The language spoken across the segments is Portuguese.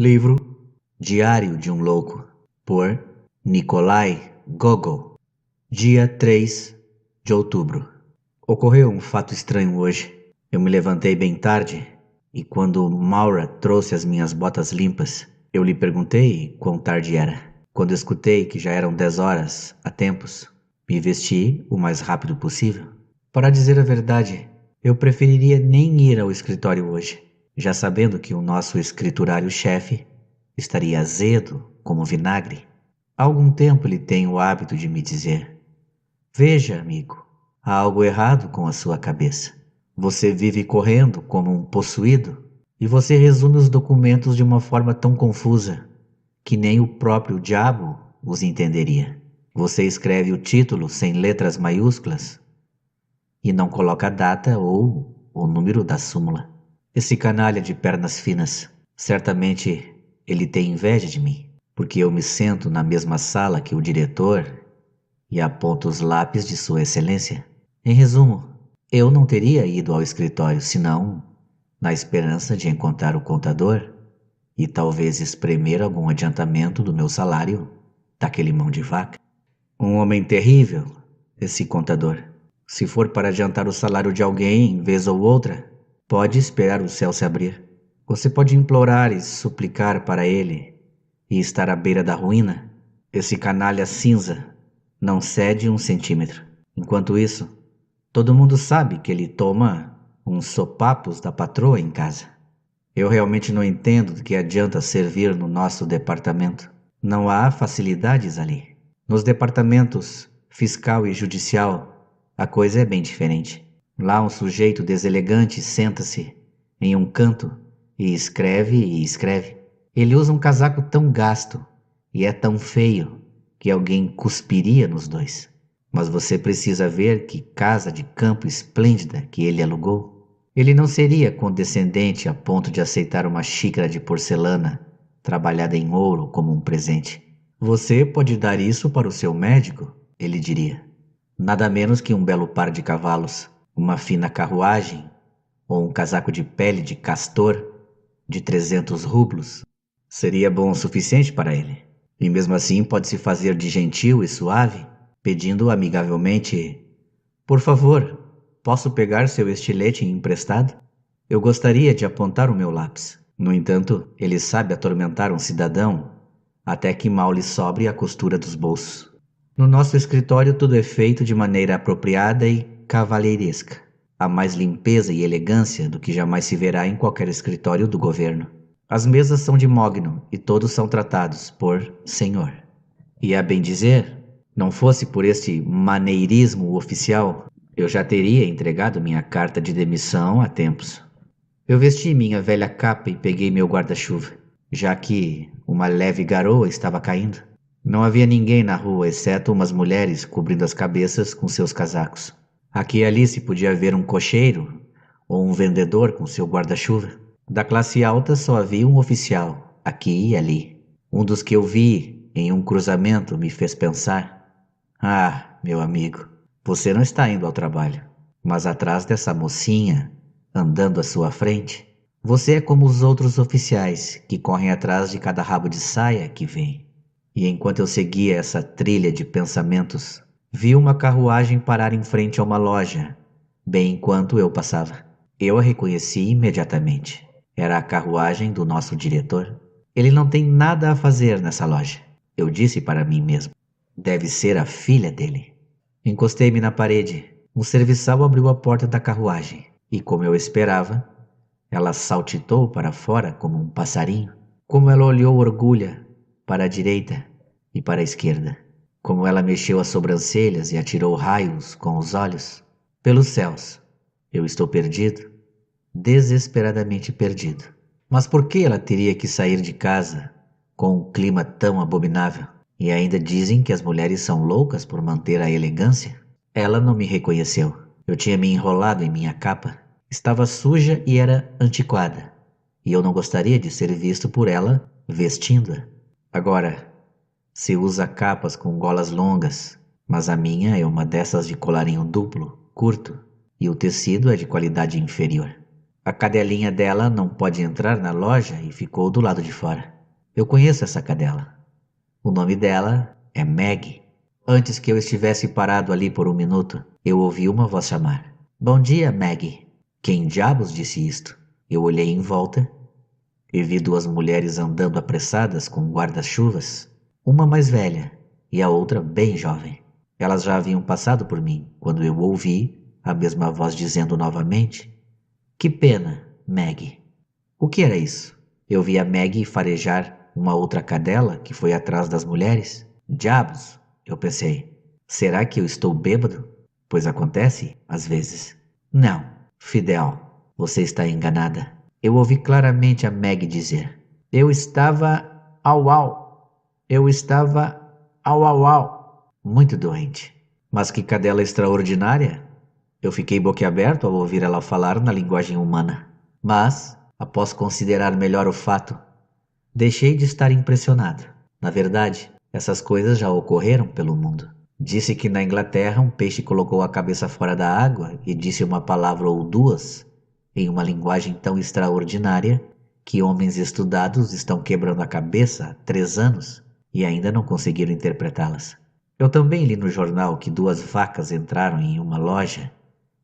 Livro Diário de um Louco, por Nikolai Gogol. Dia 3 de outubro. Ocorreu um fato estranho hoje. Eu me levantei bem tarde e quando Maura trouxe as minhas botas limpas, eu lhe perguntei quão tarde era. Quando escutei que já eram 10 horas a tempos, me vesti o mais rápido possível. Para dizer a verdade, eu preferiria nem ir ao escritório hoje, já sabendo que o nosso escriturário-chefe estaria azedo como vinagre. Há algum tempo ele tem o hábito de me dizer: "Veja, amigo, há algo errado com a sua cabeça. Você vive correndo como um possuído e você resume os documentos de uma forma tão confusa que nem o próprio diabo os entenderia. Você escreve o título sem letras maiúsculas e não coloca a data ou o número da súmula. Esse canalha de pernas finas, certamente ele tem inveja de mim, porque eu me sento na mesma sala que o diretor e aponto os lápis de Sua Excelência. Em resumo, eu não teria ido ao escritório senão na esperança de encontrar o contador e talvez espremer algum adiantamento do meu salário daquele mão de vaca. Um homem terrível, esse contador. Se for para adiantar o salário de alguém, vez ou outra, pode esperar o céu se abrir. Você pode implorar e suplicar para ele e estar à beira da ruína. Esse canalha cinza não cede 1 centímetro. Enquanto isso, todo mundo sabe que ele toma uns sopapos da patroa em casa. Eu realmente não entendo do que adianta servir no nosso departamento. Não há facilidades ali. Nos departamentos fiscal e judicial, a coisa é bem diferente. Lá um sujeito deselegante senta-se em um canto e escreve. Ele usa um casaco tão gasto e é tão feio que alguém cuspiria nos dois. Mas você precisa ver que casa de campo esplêndida que ele alugou. Ele não seria condescendente a ponto de aceitar uma xícara de porcelana trabalhada em ouro como um presente. Você pode dar isso para o seu médico, ele diria. Nada menos que um belo par de cavalos, uma fina carruagem ou um casaco de pele de castor de 300 rublos seria bom o suficiente para ele. E mesmo assim pode-se fazer de gentil e suave, pedindo amigavelmente: "Por favor, posso pegar seu estilete emprestado? Eu gostaria de apontar o meu lápis." No entanto, ele sabe atormentar um cidadão até que mal lhe sobre a costura dos bolsos. No nosso escritório tudo é feito de maneira apropriada e cavalheiresca. Há mais limpeza e elegância do que jamais se verá em qualquer escritório do governo. As mesas são de mogno e todos são tratados por senhor. E a bem dizer, não fosse por este maneirismo oficial, eu já teria entregado minha carta de demissão há tempos. Eu vesti minha velha capa e peguei meu guarda-chuva, já que uma leve garoa estava caindo. Não havia ninguém na rua, exceto umas mulheres cobrindo as cabeças com seus casacos. Aqui e ali se podia ver um cocheiro ou um vendedor com seu guarda-chuva. Da classe alta só havia um oficial, aqui e ali. Um dos que eu vi em um cruzamento me fez pensar: "Ah, meu amigo, você não está indo ao trabalho, mas atrás dessa mocinha, andando à sua frente, você é como os outros oficiais que correm atrás de cada rabo de saia que vem." E enquanto eu seguia essa trilha de pensamentos, vi uma carruagem parar em frente a uma loja, bem enquanto eu passava. Eu a reconheci imediatamente. Era a carruagem do nosso diretor. Ele não tem nada a fazer nessa loja, eu disse para mim mesmo. Deve ser a filha dele. Encostei-me na parede. Um serviçal abriu a porta da carruagem e, como eu esperava, ela saltitou para fora como um passarinho. Como ela olhou orgulha para a direita e para a esquerda. Como ela mexeu as sobrancelhas e atirou raios com os olhos. Pelos céus, eu estou perdido, desesperadamente perdido. Mas por que ela teria que sair de casa com um clima tão abominável? E ainda dizem que as mulheres são loucas por manter a elegância? Ela não me reconheceu. Eu tinha me enrolado em minha capa. Estava suja e era antiquada. E eu não gostaria de ser visto por ela vestindo-a. Agora, se usa capas com golas longas, mas a minha é uma dessas de colarinho duplo, curto, e o tecido é de qualidade inferior. A cadelinha dela não pode entrar na loja e ficou do lado de fora. Eu conheço essa cadela. O nome dela é Maggie. Antes que eu estivesse parado ali por um minuto, eu ouvi uma voz chamar. Bom dia, Maggie. Quem diabos disse isto? Eu olhei em volta e vi duas mulheres andando apressadas com guarda-chuvas, uma mais velha e a outra bem jovem. Elas já haviam passado por mim quando eu ouvi a mesma voz dizendo novamente: Que pena, Maggie. O que era isso? Eu vi a Maggie farejar uma outra cadela que foi atrás das mulheres. Diabos, eu pensei. Será que eu estou bêbado? Pois acontece, às vezes. Não, Fidel, você está enganada. Eu ouvi claramente a Maggie dizer. Eu estava au au. Eu estava au au au. Muito doente. Mas que cadela extraordinária! Eu fiquei boquiaberto ao ouvir ela falar na linguagem humana. Mas, após considerar melhor o fato, deixei de estar impressionado. Na verdade, essas coisas já ocorreram pelo mundo. Disse que na Inglaterra um peixe colocou a cabeça fora da água e disse uma palavra ou duas em uma linguagem tão extraordinária que homens estudados estão quebrando a cabeça há 3 anos e ainda não conseguiram interpretá-las. Eu também li no jornal que 2 vacas entraram em uma loja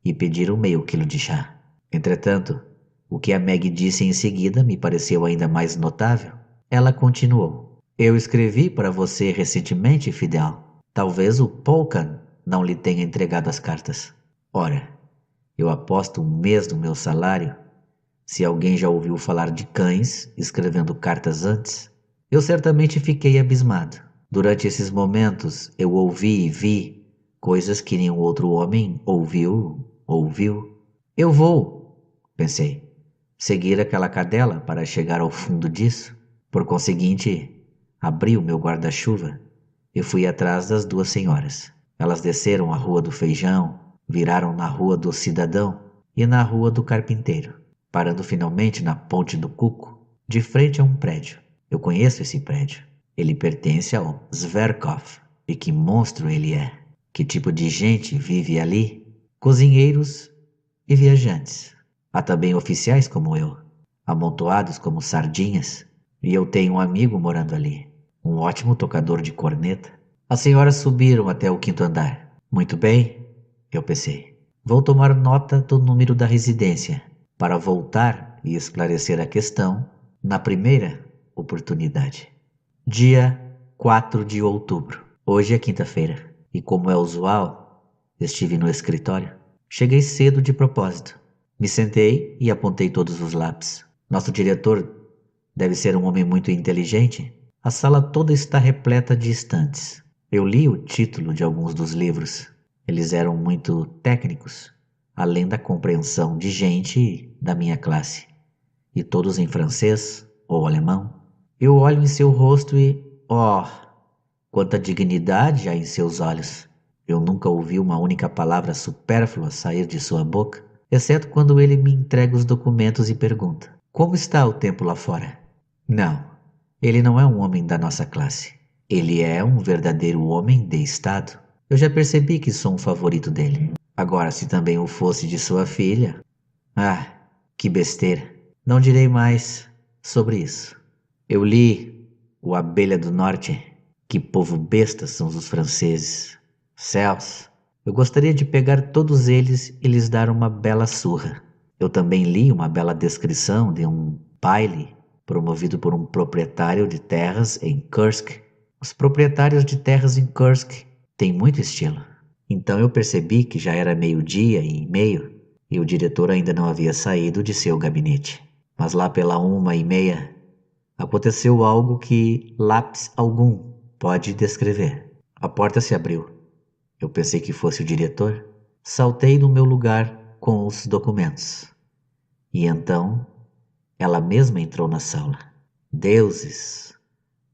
e pediram meio quilo de chá. Entretanto, o que a Maggie disse em seguida me pareceu ainda mais notável. Ela continuou. Eu escrevi para você recentemente, Fidel. Talvez o Polkan não lhe tenha entregado as cartas. Ora, eu aposto 1 mês do meu salário se alguém já ouviu falar de cães escrevendo cartas antes. Eu certamente fiquei abismado. Durante esses momentos eu ouvi e vi coisas que nenhum outro homem ouviu. Eu vou, pensei, seguir aquela cadela para chegar ao fundo disso. Por conseguinte, abri o meu guarda-chuva e fui atrás das 2 senhoras. Elas desceram a Rua do Feijão, viraram na Rua do Cidadão e na Rua do Carpinteiro, parando finalmente na Ponte do Cuco, de frente a um prédio. Eu conheço esse prédio. Ele pertence ao Zverkov. E que monstro ele é! Que tipo de gente vive ali? Cozinheiros e viajantes. Há também oficiais como eu, amontoados como sardinhas. E eu tenho um amigo morando ali, um ótimo tocador de corneta. As senhoras subiram até o 5º andar. Muito bem, eu pensei. Vou tomar nota do número da residência para voltar e esclarecer a questão na primeira oportunidade. Dia 4 de outubro. Hoje é quinta-feira e, como é usual, estive no escritório. Cheguei cedo de propósito. Me sentei e apontei todos os lápis. Nosso diretor deve ser um homem muito inteligente. A sala toda está repleta de estantes. Eu li o título de alguns dos livros. Eles eram muito técnicos, além da compreensão de gente da minha classe. E todos em francês ou alemão. Eu olho em seu rosto e, quanta dignidade há em seus olhos. Eu nunca ouvi uma única palavra supérflua sair de sua boca, exceto quando ele me entrega os documentos e pergunta: Como está o tempo lá fora? Não, ele não é um homem da nossa classe. Ele é um verdadeiro homem de Estado. Eu já percebi que sou um favorito dele. Agora, se também o fosse de sua filha... que besteira. Não direi mais sobre isso. Eu li O Abelha do Norte. Que povo besta são os franceses. Céus, eu gostaria de pegar todos eles e lhes dar uma bela surra. Eu também li uma bela descrição de um baile promovido por um proprietário de terras em Kursk. Os proprietários de terras em Kursk têm muito estilo. Então eu percebi que já era 12:30 e o diretor ainda não havia saído de seu gabinete. Mas lá pela 1:30 aconteceu algo que lápis algum pode descrever. A porta se abriu. Eu pensei que fosse o diretor. Saltei do meu lugar com os documentos. E então, ela mesma entrou na sala. Deuses!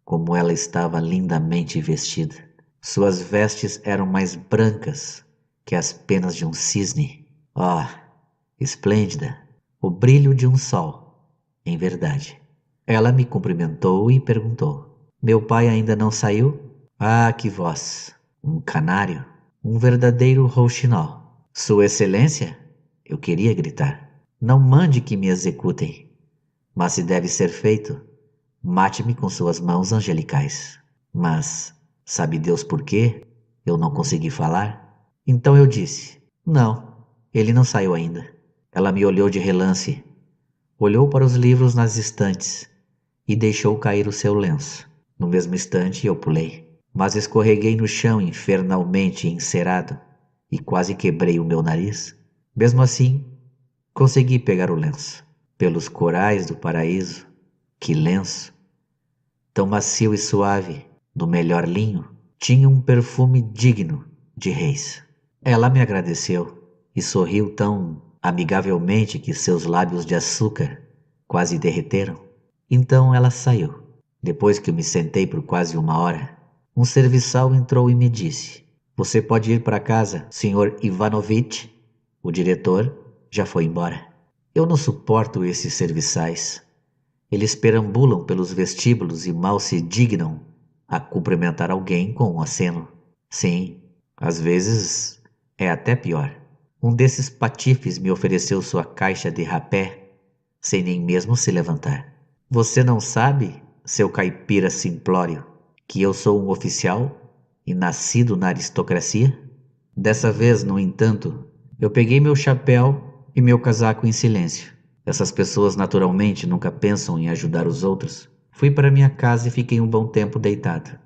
Como ela estava lindamente vestida. Suas vestes eram mais brancas que as penas de um cisne. Esplêndida! O brilho de um sol, em verdade. Ela me cumprimentou e perguntou: Meu pai ainda não saiu? Que voz! Um canário! Um verdadeiro rouxinol. Sua Excelência? Eu queria gritar. Não mande que me executem, mas se deve ser feito, mate-me com suas mãos angelicais. Mas, sabe Deus por quê? Eu não consegui falar. Então eu disse, não, ele não saiu ainda. Ela me olhou de relance, olhou para os livros nas estantes e deixou cair o seu lenço. No mesmo instante eu pulei, mas escorreguei no chão infernalmente encerado e quase quebrei o meu nariz. Mesmo assim, consegui pegar o lenço. Pelos corais do paraíso, que lenço! Tão macio e suave, do melhor linho, tinha um perfume digno de reis. Ela me agradeceu e sorriu tão amigavelmente que seus lábios de açúcar quase derreteram. Então ela saiu. Depois que eu me sentei por quase 1 hora, um serviçal entrou e me disse: "Você pode ir para casa, Sr. Ivanovitch. O diretor já foi embora." Eu não suporto esses serviçais. Eles perambulam pelos vestíbulos e mal se dignam a cumprimentar alguém com um aceno. Sim, às vezes é até pior. Um desses patifes me ofereceu sua caixa de rapé, sem nem mesmo se levantar. Você não sabe, seu caipira simplório, que eu sou um oficial e nascido na aristocracia? Dessa vez, no entanto, eu peguei meu chapéu e meu casaco em silêncio. Essas pessoas naturalmente nunca pensam em ajudar os outros. Fui para minha casa e fiquei um bom tempo deitado.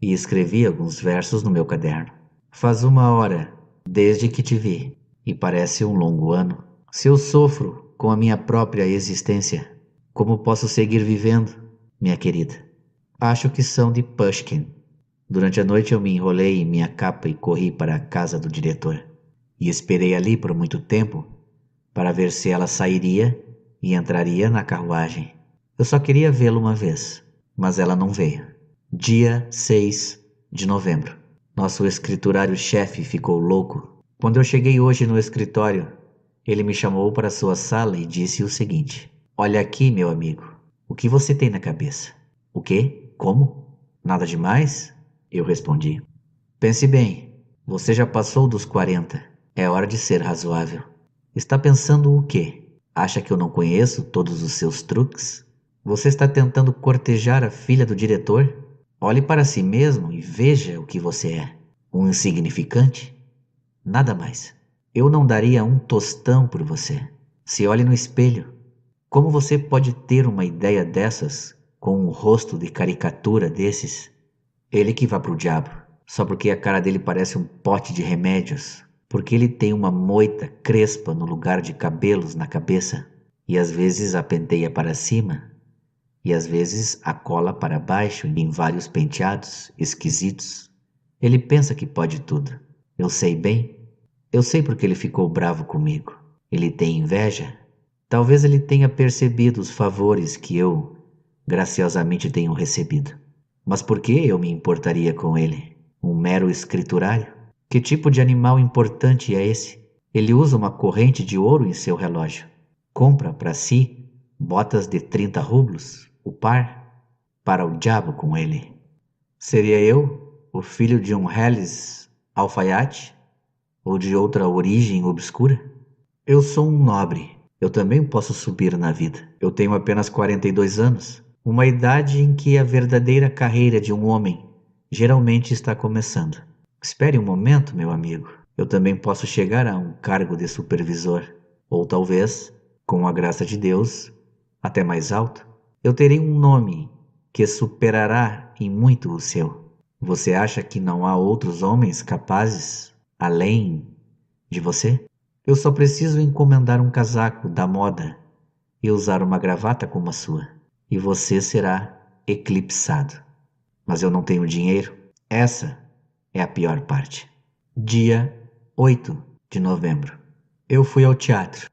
E escrevi alguns versos no meu caderno. Faz 1 hora desde que te vi, e parece um longo ano. Se eu sofro com a minha própria existência, como posso seguir vivendo, minha querida? Acho que são de Pushkin. Durante a noite eu me enrolei em minha capa e corri para a casa do diretor. E esperei ali por muito tempo para ver se ela sairia e entraria na carruagem. Eu só queria vê-la uma vez, mas ela não veio. Dia 6 de novembro. Nosso escriturário-chefe ficou louco. Quando eu cheguei hoje no escritório, ele me chamou para sua sala e disse o seguinte: "Olha aqui, meu amigo, o que você tem na cabeça?" "O quê? Como? Nada demais?" Eu respondi. "Pense bem, você já passou dos 40. É hora de ser razoável. Está pensando o quê? Acha que eu não conheço todos os seus truques? Você está tentando cortejar a filha do diretor? Olhe para si mesmo e veja o que você é. Um insignificante? Nada mais. Eu não daria um tostão por você. Se olhe no espelho. Como você pode ter uma ideia dessas com um rosto de caricatura desses? Ele que vá pro diabo, só porque a cara dele parece um pote de remédios, porque ele tem uma moita crespa no lugar de cabelos na cabeça, e às vezes a penteia para cima, e às vezes a cola para baixo em vários penteados esquisitos. Ele pensa que pode tudo. Eu sei bem. Eu sei porque ele ficou bravo comigo. Ele tem inveja. Talvez ele tenha percebido os favores que eu, graciosamente, tenho recebido. Mas por que eu me importaria com ele? Um mero escriturário? Que tipo de animal importante é esse? Ele usa uma corrente de ouro em seu relógio. Compra para si botas de 30 rublos, o par. Para o diabo com ele. Seria eu, o filho de um reles alfaiate? Ou de outra origem obscura? Eu sou um nobre. Eu também posso subir na vida. Eu tenho apenas 42 anos. Uma idade em que a verdadeira carreira de um homem geralmente está começando. Espere um momento, meu amigo. Eu também posso chegar a um cargo de supervisor. Ou talvez, com a graça de Deus, até mais alto. Eu terei um nome que superará em muito o seu. Você acha que não há outros homens capazes, além de você? Eu só preciso encomendar um casaco da moda e usar uma gravata como a sua. E você será eclipsado. Mas eu não tenho dinheiro. Essa é a pior parte. Dia 8 de novembro. Eu fui ao teatro.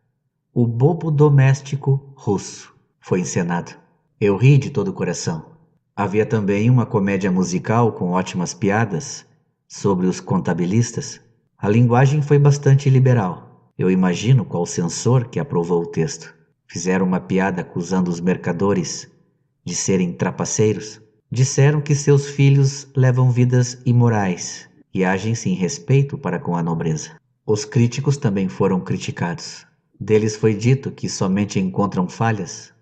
O Bobo Doméstico Russo foi encenado. Eu ri de todo o coração. Havia também uma comédia musical com ótimas piadas sobre os contabilistas. A linguagem foi bastante liberal. Eu imagino qual censor que aprovou o texto. Fizeram uma piada acusando os mercadores de serem trapaceiros. Disseram que seus filhos levam vidas imorais e agem sem respeito para com a nobreza. Os críticos também foram criticados. Deles foi dito que somente encontram falhas,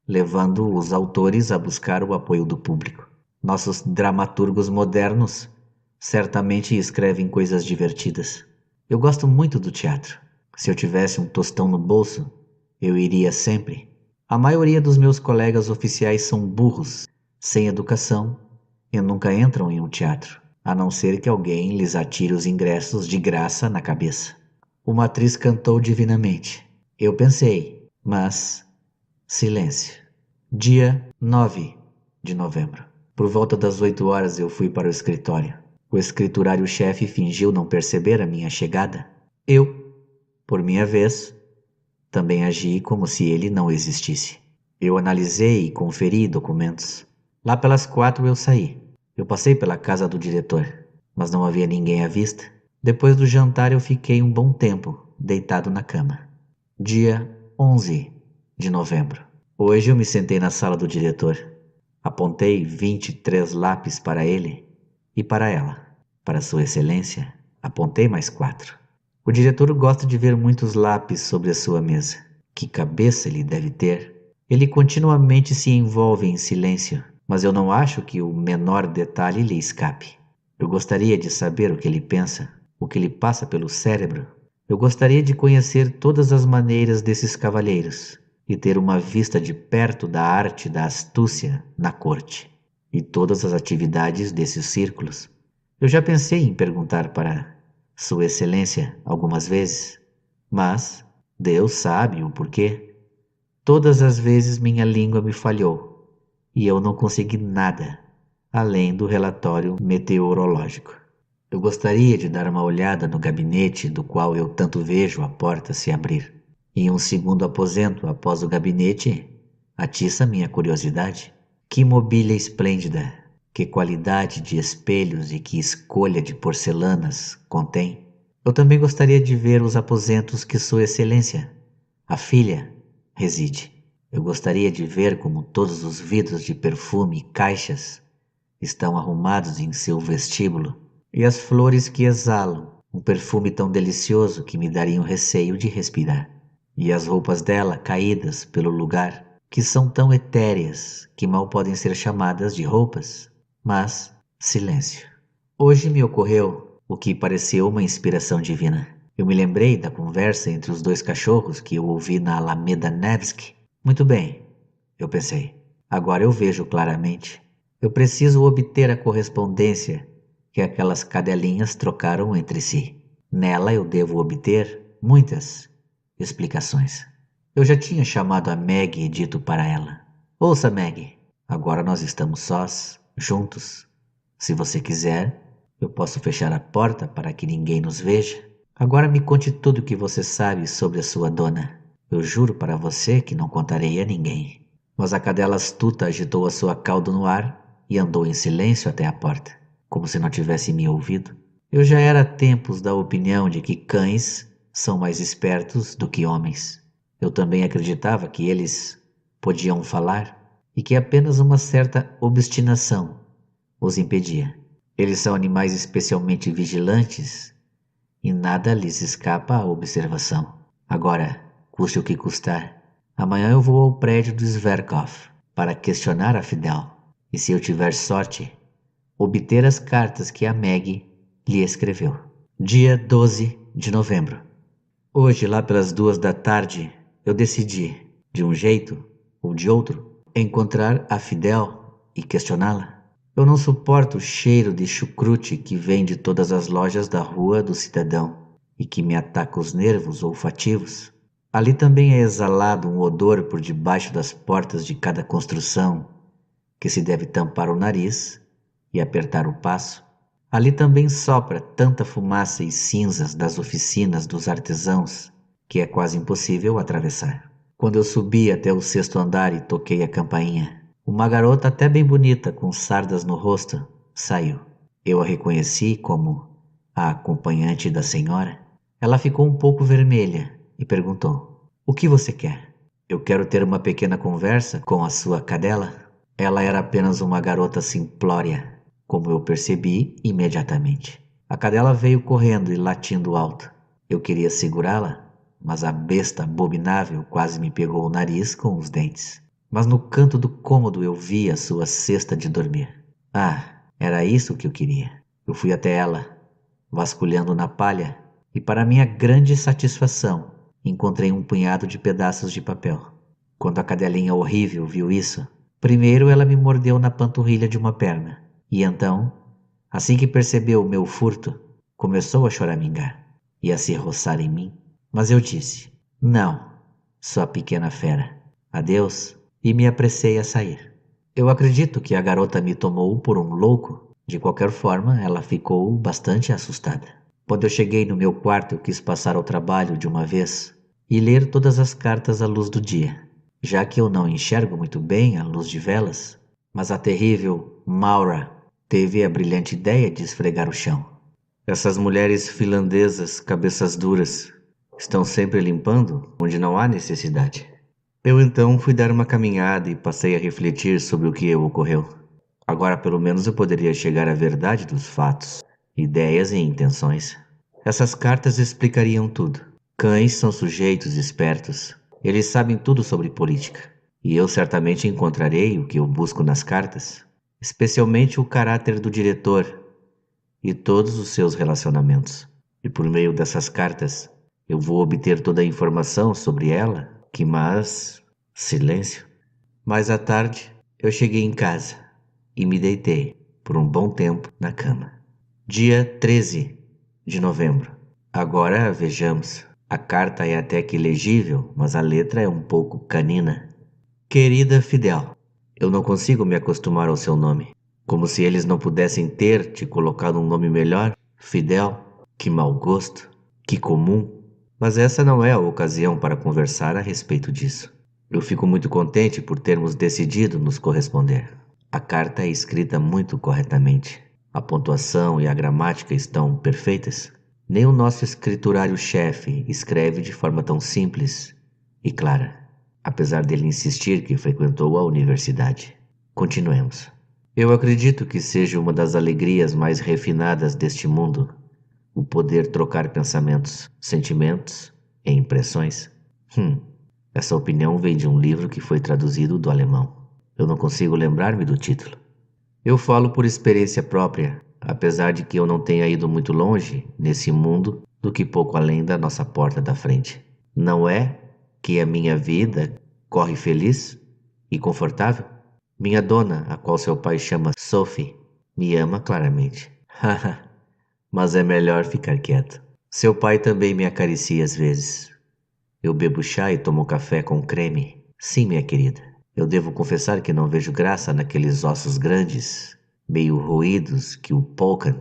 levando os autores a buscar o apoio do público. Nossos dramaturgos modernos certamente escrevem coisas divertidas. Eu gosto muito do teatro. Se eu tivesse um tostão no bolso, eu iria sempre. A maioria dos meus colegas oficiais são burros, sem educação, e nunca entram em um teatro, a não ser que alguém lhes atire os ingressos de graça na cabeça. Uma atriz cantou divinamente. Eu pensei, mas silêncio. Dia 9 de novembro. Por volta das 8 horas eu fui para o escritório. O escriturário-chefe fingiu não perceber a minha chegada. Eu, por minha vez, também agi como se ele não existisse. Eu analisei e conferi documentos. Lá pelas 4 eu saí. Eu passei pela casa do diretor, mas não havia ninguém à vista. Depois do jantar eu fiquei um bom tempo deitado na cama. Dia 11 de novembro. Hoje eu me sentei na sala do diretor. Apontei 23 lápis para ele e para ela. Para Sua Excelência, apontei mais 4. O diretor gosta de ver muitos lápis sobre a sua mesa. Que cabeça ele deve ter! Ele continuamente se envolve em silêncio, mas eu não acho que o menor detalhe lhe escape. Eu gostaria de saber o que ele pensa, o que lhe passa pelo cérebro. Eu gostaria de conhecer todas as maneiras desses cavalheiros e ter uma vista de perto da arte da astúcia na corte e todas as atividades desses círculos. Eu já pensei em perguntar para Sua Excelência algumas vezes, mas Deus sabe o porquê. Todas as vezes minha língua me falhou e eu não consegui nada além do relatório meteorológico. Eu gostaria de dar uma olhada no gabinete do qual eu tanto vejo a porta se abrir. Em um segundo aposento após o gabinete, atiça minha curiosidade. Que mobília esplêndida, que qualidade de espelhos e que escolha de porcelanas contém. Eu também gostaria de ver os aposentos que Sua Excelência, a filha, reside. Eu gostaria de ver como todos os vidros de perfume e caixas estão arrumados em seu vestíbulo e as flores que exalam um perfume tão delicioso que me daria um receio de respirar. E as roupas dela caídas pelo lugar, que são tão etéreas que mal podem ser chamadas de roupas. Mas silêncio. Hoje me ocorreu o que pareceu uma inspiração divina. Eu me lembrei da conversa entre os 2 cachorros que eu ouvi na Alameda Nevsky. Muito bem, eu pensei. Agora eu vejo claramente. Eu preciso obter a correspondência que aquelas cadelinhas trocaram entre si. Nela eu devo obter muitas explicações. Eu já tinha chamado a Meg e dito para ela: Ouça, Meg, agora nós estamos sós, juntos. Se você quiser, eu posso fechar a porta para que ninguém nos veja. Agora me conte tudo o que você sabe sobre a sua dona. Eu juro para você que não contarei a ninguém. Mas a cadela astuta agitou a sua cauda no ar e andou em silêncio até a porta, como se não tivesse me ouvido. Eu já era há tempos da opinião de que cães são mais espertos do que homens. Eu também acreditava que eles podiam falar e que apenas uma certa obstinação os impedia. Eles são animais especialmente vigilantes e nada lhes escapa à observação. Agora, custe o que custar, amanhã eu vou ao prédio do Zverkov para questionar a Fidel e, se eu tiver sorte, obter as cartas que a Meg lhe escreveu. Dia 12 de novembro. Hoje, lá pelas 2 da tarde, eu decidi, de um jeito ou de outro, encontrar a Fidel e questioná-la. Eu não suporto o cheiro de chucrute que vem de todas as lojas da Rua do Cidadão e que me ataca os nervos olfativos. Ali também é exalado um odor por debaixo das portas de cada construção, que se deve tampar o nariz e apertar o passo. Ali também sopra tanta fumaça e cinzas das oficinas dos artesãos que é quase impossível atravessar. Quando eu subi até o 6º andar e toquei a campainha, uma garota até bem bonita, com sardas no rosto, saiu. Eu a reconheci como a acompanhante da senhora. Ela ficou um pouco vermelha e perguntou: O que você quer? Eu quero ter uma pequena conversa com a sua cadela. Ela era apenas uma garota simplória, como eu percebi imediatamente. A cadela veio correndo e latindo alto. Eu queria segurá-la, mas a besta abominável quase me pegou o nariz com os dentes. Mas no canto do cômodo eu vi a sua cesta de dormir. Ah, era isso que eu queria. Eu fui até ela, vasculhando na palha, e para minha grande satisfação, encontrei um punhado de pedaços de papel. Quando a cadelinha horrível viu isso, primeiro ela me mordeu na panturrilha de uma perna, e então, assim que percebeu o meu furto, começou a choramingar e a se roçar em mim. Mas eu disse: não, sua pequena fera, adeus, e me apressei a sair. Eu acredito que a garota me tomou por um louco. De qualquer forma, ela ficou bastante assustada. Quando eu cheguei no meu quarto, eu quis passar ao trabalho de uma vez e ler todas as cartas à luz do dia, já que eu não enxergo muito bem à luz de velas. Mas a terrível Maura teve a brilhante ideia de esfregar o chão. Essas mulheres finlandesas, cabeças duras, estão sempre limpando onde não há necessidade. Eu então fui dar uma caminhada e passei a refletir sobre o que ocorreu. Agora pelo menos eu poderia chegar à verdade dos fatos, ideias e intenções. Essas cartas explicariam tudo. Cães são sujeitos espertos. Eles sabem tudo sobre política. E eu certamente encontrarei o que eu busco nas cartas, especialmente o caráter do diretor e todos os seus relacionamentos. E por meio dessas cartas, eu vou obter toda a informação sobre ela, silêncio. Mais à tarde, eu cheguei em casa e me deitei por um bom tempo na cama. Dia 13 de novembro. Agora vejamos. A carta é até que legível, mas a letra é um pouco canina. Querida Fidel, eu não consigo me acostumar ao seu nome. Como se eles não pudessem ter te colocado um nome melhor. Fidel, que mau gosto, que comum. Mas essa não é a ocasião para conversar a respeito disso. Eu fico muito contente por termos decidido nos corresponder. A carta é escrita muito corretamente. A pontuação e a gramática estão perfeitas. Nem o nosso escriturário-chefe escreve de forma tão simples e clara, apesar dele insistir que frequentou a universidade. Continuemos. Eu acredito que seja uma das alegrias mais refinadas deste mundo o poder trocar pensamentos, sentimentos e impressões. Essa opinião vem de um livro que foi traduzido do alemão. Eu não consigo lembrar-me do título. Eu falo por experiência própria, apesar de que eu não tenha ido muito longe nesse mundo do que pouco além da nossa porta da frente. Não é que a minha vida corre feliz e confortável? Minha dona, a qual seu pai chama Sophie, me ama claramente. Mas é melhor ficar quieto. Seu pai também me acaricia às vezes. Eu bebo chá e tomo café com creme. Sim, minha querida. Eu devo confessar que não vejo graça naqueles ossos grandes, meio roídos, que o Polkan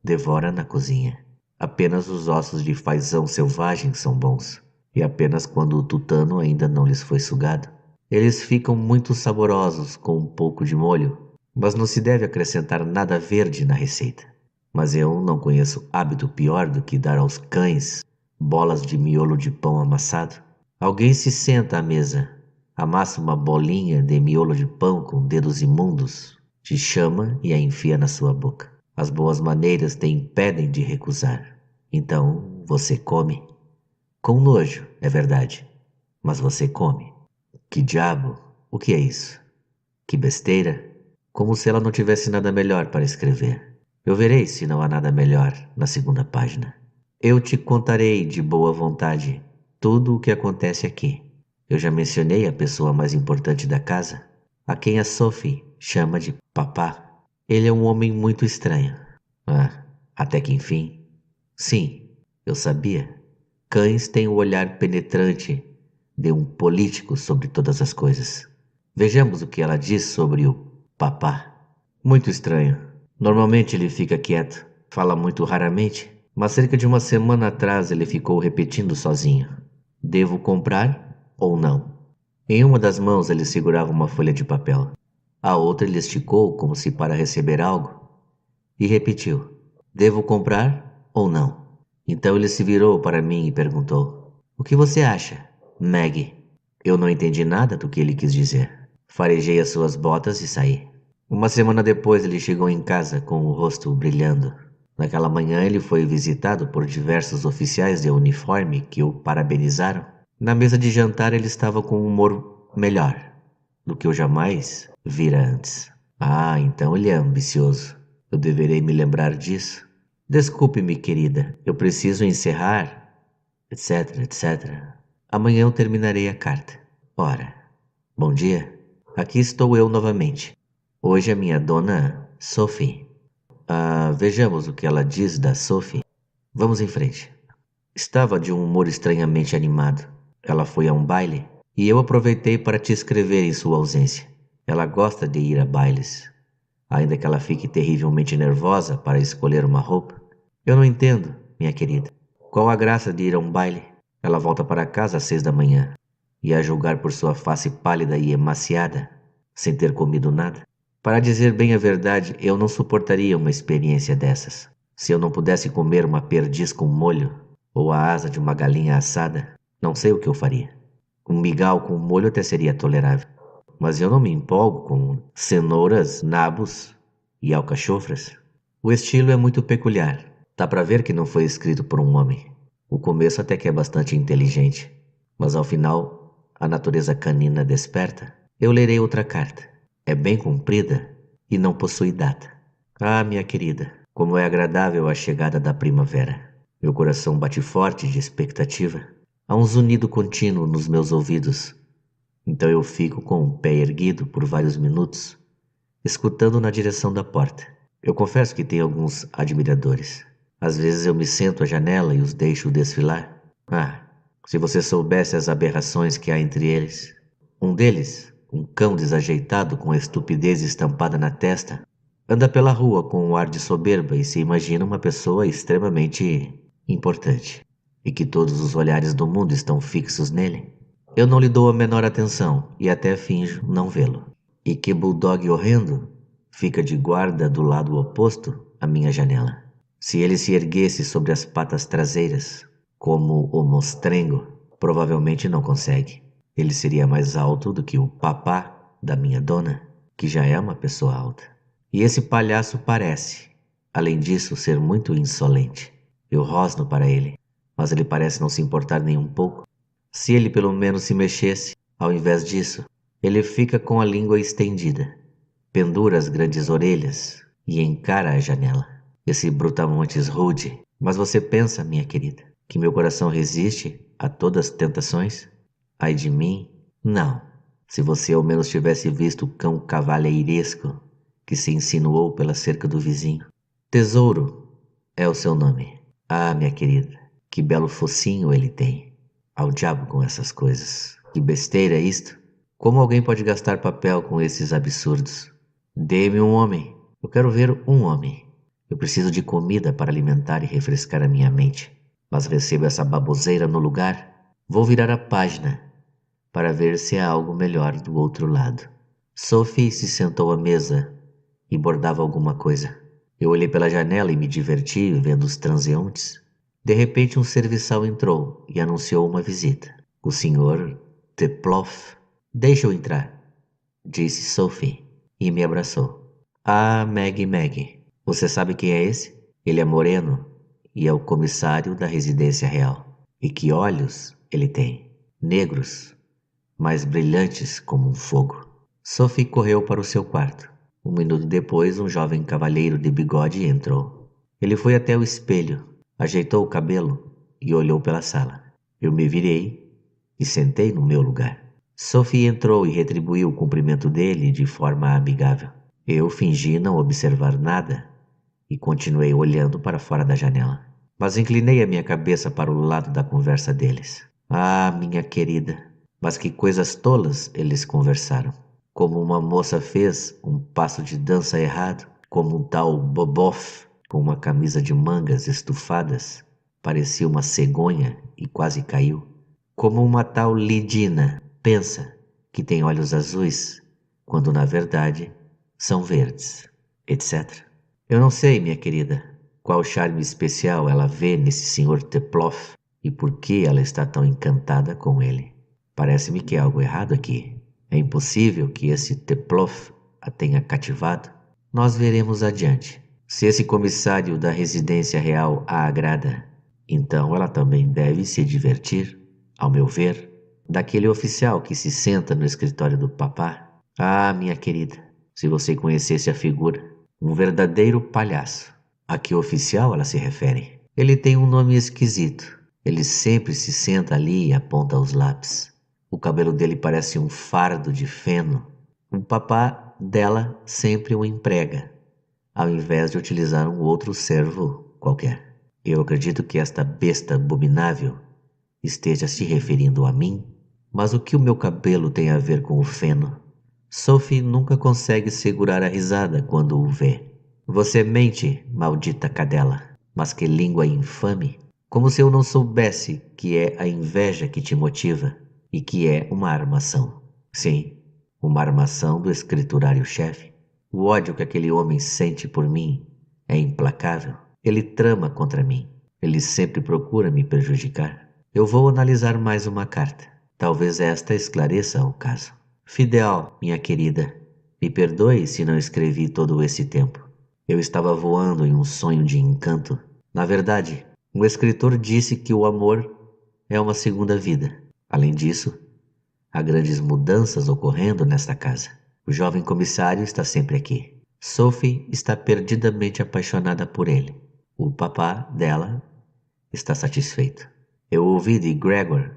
devora na cozinha. Apenas os ossos de fazão selvagem são bons, e apenas quando o tutano ainda não lhes foi sugado. Eles ficam muito saborosos com um pouco de molho, mas não se deve acrescentar nada verde na receita. Mas eu não conheço hábito pior do que dar aos cães bolas de miolo de pão amassado. Alguém se senta à mesa, amassa uma bolinha de miolo de pão com dedos imundos, te chama e a enfia na sua boca. As boas maneiras te impedem de recusar. Então você come. Com nojo, é verdade, mas você come. Que diabo? O que é isso? Que besteira? Como se ela não tivesse nada melhor para escrever. Eu verei se não há nada melhor na segunda página. Eu te contarei de boa vontade tudo o que acontece aqui. Eu já mencionei a pessoa mais importante da casa, a quem a Sophie chama de papá. Ele é um homem muito estranho. Até que enfim. Sim, eu sabia. Cães têm o olhar penetrante de um político sobre todas as coisas. Vejamos o que ela diz sobre o papá. Muito estranho. Normalmente ele fica quieto, fala muito raramente, mas cerca de uma semana atrás ele ficou repetindo sozinho: devo comprar ou não? Em uma das mãos ele segurava uma folha de papel. A outra ele esticou como se para receber algo e repetiu: devo comprar ou não? Então ele se virou para mim e perguntou: o que você acha, Maggie? Eu não entendi nada do que ele quis dizer. Farejei as suas botas e saí. Uma semana depois ele chegou em casa com o rosto brilhando. Naquela manhã ele foi visitado por diversos oficiais de uniforme que o parabenizaram. Na mesa de jantar ele estava com um humor melhor do que eu jamais vira antes. Ah, então ele é ambicioso. Eu deverei me lembrar disso. Desculpe-me, querida. Eu preciso encerrar, etc, etc. Amanhã eu terminarei a carta. Ora, bom dia. Aqui estou eu novamente. Hoje a minha dona Sophie. Vejamos o que ela diz da Sophie. Vamos em frente. Estava de um humor estranhamente animado. Ela foi a um baile e eu aproveitei para te escrever em sua ausência. Ela gosta de ir a bailes, ainda que ela fique terrivelmente nervosa para escolher uma roupa. Eu não entendo, minha querida. Qual a graça de ir a um baile? Ela volta para casa às 6 da manhã e, a julgar por sua face pálida e emaciada, sem ter comido nada. Para dizer bem a verdade, eu não suportaria uma experiência dessas. Se eu não pudesse comer uma perdiz com molho ou a asa de uma galinha assada, não sei o que eu faria. Um migal com molho até seria tolerável, mas eu não me empolgo com cenouras, nabos e alcachofras. O estilo é muito peculiar. Dá para ver que não foi escrito por um homem. O começo até que é bastante inteligente, mas ao final a natureza canina desperta. Eu lerei outra carta. É bem comprida e não possui data. Ah, minha querida, como é agradável a chegada da primavera. Meu coração bate forte de expectativa. Há um zunido contínuo nos meus ouvidos. Então eu fico com o pé erguido por vários minutos, escutando na direção da porta. Eu confesso que tenho alguns admiradores. Às vezes eu me sento à janela e os deixo desfilar. Ah, se você soubesse as aberrações que há entre eles. Um deles, um cão desajeitado com a estupidez estampada na testa, anda pela rua com um ar de soberba e se imagina uma pessoa extremamente importante, e que todos os olhares do mundo estão fixos nele. Eu não lhe dou a menor atenção e até finjo não vê-lo. E que bulldog horrendo fica de guarda do lado oposto à minha janela. Se ele se erguesse sobre as patas traseiras, como o mostrengo, provavelmente não consegue. Ele seria mais alto do que o papá da minha dona, que já é uma pessoa alta. E esse palhaço parece, além disso, ser muito insolente. Eu rosno para ele, mas ele parece não se importar nem um pouco. Se ele pelo menos se mexesse, ao invés disso, ele fica com a língua estendida, pendura as grandes orelhas e encara a janela. Esse brutamontes rude. Mas você pensa, minha querida, que meu coração resiste a todas as tentações? Ai de mim? Não. Se você ao menos tivesse visto o cão cavalheiresco que se insinuou pela cerca do vizinho. Tesouro é o seu nome. Ah, minha querida, que belo focinho ele tem. Ao diabo com essas coisas. Que besteira é isto? Como alguém pode gastar papel com esses absurdos? Dê-me um homem. Eu quero ver um homem. Eu preciso de comida para alimentar e refrescar a minha mente. Mas recebo essa baboseira no lugar. Vou virar a página para ver se há algo melhor do outro lado. Sophie se sentou à mesa e bordava alguma coisa. Eu olhei pela janela e me diverti vendo os transeuntes. De repente um serviçal entrou e anunciou uma visita. O Sr. Teploff. Deixa eu entrar, disse Sophie e me abraçou. Ah, Maggie, você sabe quem é esse? Ele é moreno e é o comissário da residência real. E que olhos ele tem, negros, mas brilhantes como um fogo. Sophie correu para o seu quarto. Um minuto depois, um jovem cavalheiro de bigode entrou. Ele foi até o espelho, ajeitou o cabelo e olhou pela sala. Eu me virei e sentei no meu lugar. Sophie entrou e retribuiu o cumprimento dele de forma amigável. Eu fingi não observar nada e continuei olhando para fora da janela. Mas inclinei a minha cabeça para o lado da conversa deles. Ah, minha querida, mas que coisas tolas eles conversaram. Como uma moça fez um passo de dança errado, como um tal Boboff com uma camisa de mangas estufadas, parecia uma cegonha e quase caiu. Como uma tal Lidina pensa que tem olhos azuis, quando na verdade são verdes, etc. Eu não sei, minha querida, qual charme especial ela vê nesse Sr. Teploff e por que ela está tão encantada com ele. Parece-me que há algo errado aqui. É impossível que esse Teploff a tenha cativado. Nós veremos adiante. Se esse comissário da residência real a agrada, então ela também deve se divertir, ao meu ver, daquele oficial que se senta no escritório do papá. Ah, minha querida, se você conhecesse a figura, um verdadeiro palhaço. A que oficial ela se refere? Ele tem um nome esquisito. Ele sempre se senta ali e aponta os lápis. O cabelo dele parece um fardo de feno. O papá dela sempre o emprega, ao invés de utilizar um outro servo qualquer. Eu acredito que esta besta abominável esteja se referindo a mim, mas o que o meu cabelo tem a ver com o feno? Sophie nunca consegue segurar a risada quando o vê. Você mente, maldita cadela, mas que língua infame! Como se eu não soubesse que é a inveja que te motiva e que é uma armação. Sim, uma armação do escriturário-chefe. O ódio que aquele homem sente por mim é implacável. Ele trama contra mim. Ele sempre procura me prejudicar. Eu vou analisar mais uma carta. Talvez esta esclareça o caso. Fidel, minha querida, me perdoe se não escrevi todo esse tempo. Eu estava voando em um sonho de encanto. Na verdade, o escritor disse que o amor é uma segunda vida. Além disso, há grandes mudanças ocorrendo nesta casa. O jovem comissário está sempre aqui. Sophie está perdidamente apaixonada por ele. O papá dela está satisfeito. Eu ouvi de Gregor,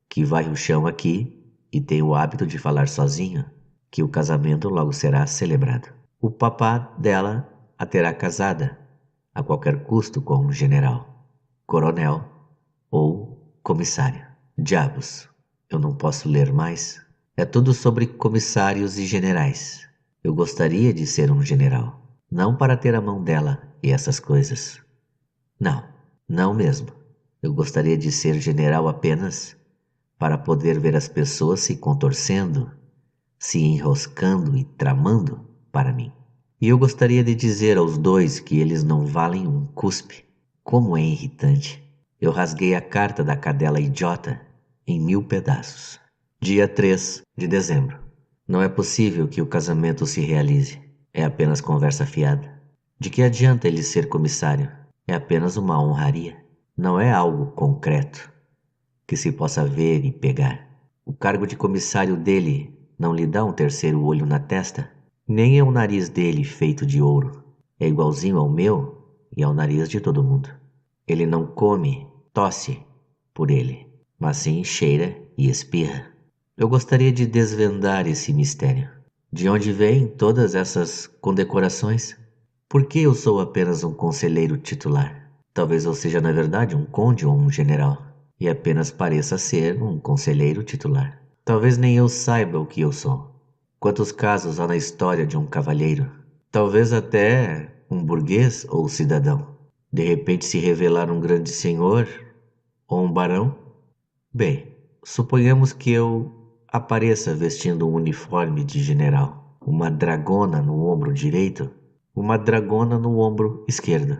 que vai o chão aqui e tem o hábito de falar sozinho, que o casamento logo será celebrado. O papá dela a terá casada, a qualquer custo, com um general, coronel ou comissário. Diabos, eu não posso ler mais. É tudo sobre comissários e generais. Eu gostaria de ser um general, não para ter a mão dela e essas coisas. Não, não mesmo. Eu gostaria de ser general apenas para poder ver as pessoas se contorcendo, se enroscando e tramando para mim. E eu gostaria de dizer aos dois que eles não valem um cuspe. Como é irritante. Eu rasguei a carta da cadela idiota em 1000 pedaços. Dia 3 de dezembro. Não é possível que o casamento se realize. É apenas conversa fiada. De que adianta ele ser comissário? É apenas uma honraria. Não é algo concreto que se possa ver e pegar. O cargo de comissário dele não lhe dá um terceiro olho na testa, nem é o nariz dele feito de ouro. É igualzinho ao meu e ao nariz de todo mundo. Ele não come, tosse por ele, mas sim cheira e espirra. Eu gostaria de desvendar esse mistério. De onde vêm todas essas condecorações? Por que eu sou apenas um conselheiro titular? Talvez eu seja, na verdade, um conde ou um general, e apenas pareça ser um conselheiro titular. Talvez nem eu saiba o que eu sou. Quantos casos há na história de um cavalheiro? Talvez até um burguês ou cidadão. De repente se revelar um grande senhor ou um barão? Bem, suponhamos que eu apareça vestindo um uniforme de general, uma dragona no ombro direito, uma dragona no ombro esquerdo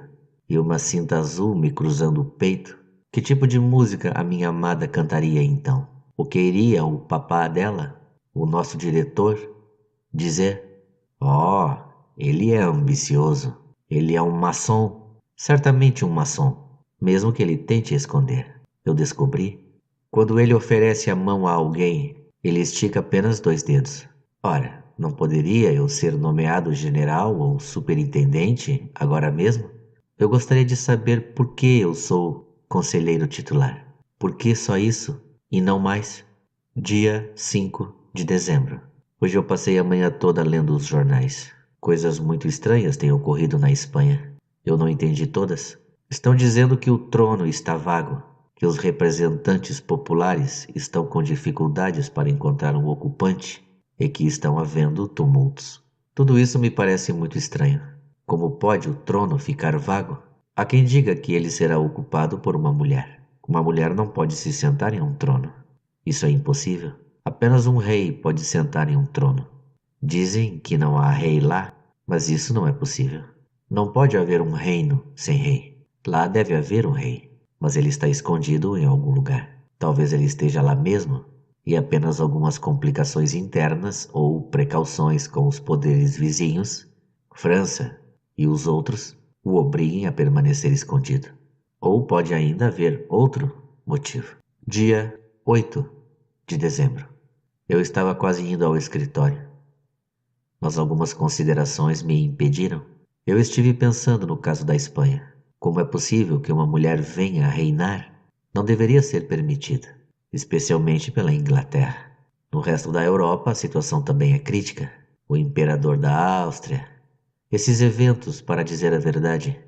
e uma cinta azul me cruzando o peito. Que tipo de música a minha amada cantaria então? O que iria o papá dela, o nosso diretor, dizer? Oh, ele é ambicioso. Ele é um maçom. Certamente um maçom, mesmo que ele tente esconder. Eu descobri. Quando ele oferece a mão a alguém, ele estica apenas 2 dedos. Ora, não poderia eu ser nomeado general ou superintendente agora mesmo? Eu gostaria de saber por que eu sou conselheiro titular. Por que só isso e não mais? Dia 5 de dezembro. Hoje eu passei a manhã toda lendo os jornais. Coisas muito estranhas têm ocorrido na Espanha. Eu não entendi todas. Estão dizendo que o trono está vago, que os representantes populares estão com dificuldades para encontrar um ocupante e que estão havendo tumultos. Tudo isso me parece muito estranho. Como pode o trono ficar vago? Há quem diga que ele será ocupado por uma mulher. Uma mulher não pode se sentar em um trono. Isso é impossível. Apenas um rei pode sentar em um trono. Dizem que não há rei lá, mas isso não é possível. Não pode haver um reino sem rei. Lá deve haver um rei, mas ele está escondido em algum lugar. Talvez ele esteja lá mesmo, e apenas algumas complicações internas ou precauções com os poderes vizinhos, França e os outros o obriguem a permanecer escondido. Ou pode ainda haver outro motivo. Dia 8 de dezembro. Eu estava quase indo ao escritório, mas algumas considerações me impediram. Eu estive pensando no caso da Espanha. Como é possível que uma mulher venha a reinar? Não deveria ser permitida, especialmente pela Inglaterra. No resto da Europa, a situação também é crítica. O imperador da Áustria. Esses eventos, para dizer a verdade,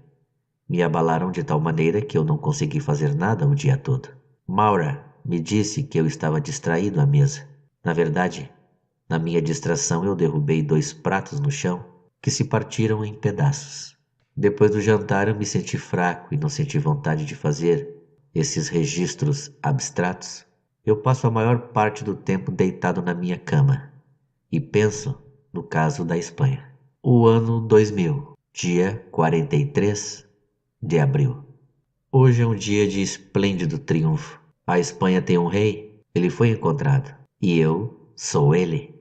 me abalaram de tal maneira que eu não consegui fazer nada o dia todo. Maura me disse que eu estava distraído à mesa. Na verdade, na minha distração eu derrubei 2 pratos no chão que se partiram em pedaços. Depois do jantar eu me senti fraco e não senti vontade de fazer esses registros abstratos. Eu passo a maior parte do tempo deitado na minha cama e penso no caso da Espanha. O ano 2000, dia 43 de abril. Hoje é um dia de esplêndido triunfo. A Espanha tem um rei, ele foi encontrado, e eu sou ele.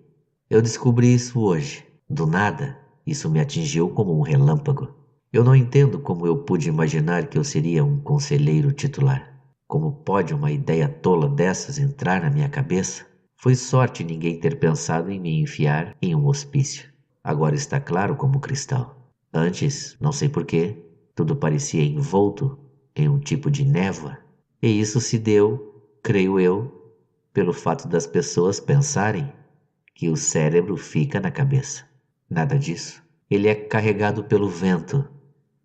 Eu descobri isso hoje. Do nada, isso me atingiu como um relâmpago. Eu não entendo como eu pude imaginar que eu seria um conselheiro titular. Como pode uma ideia tola dessas entrar na minha cabeça? Foi sorte ninguém ter pensado em me enfiar em um hospício. Agora está claro como cristal. Antes, não sei porquê, tudo parecia envolto em um tipo de névoa. E isso se deu, creio eu, pelo fato das pessoas pensarem que o cérebro fica na cabeça. Nada disso. Ele é carregado pelo vento,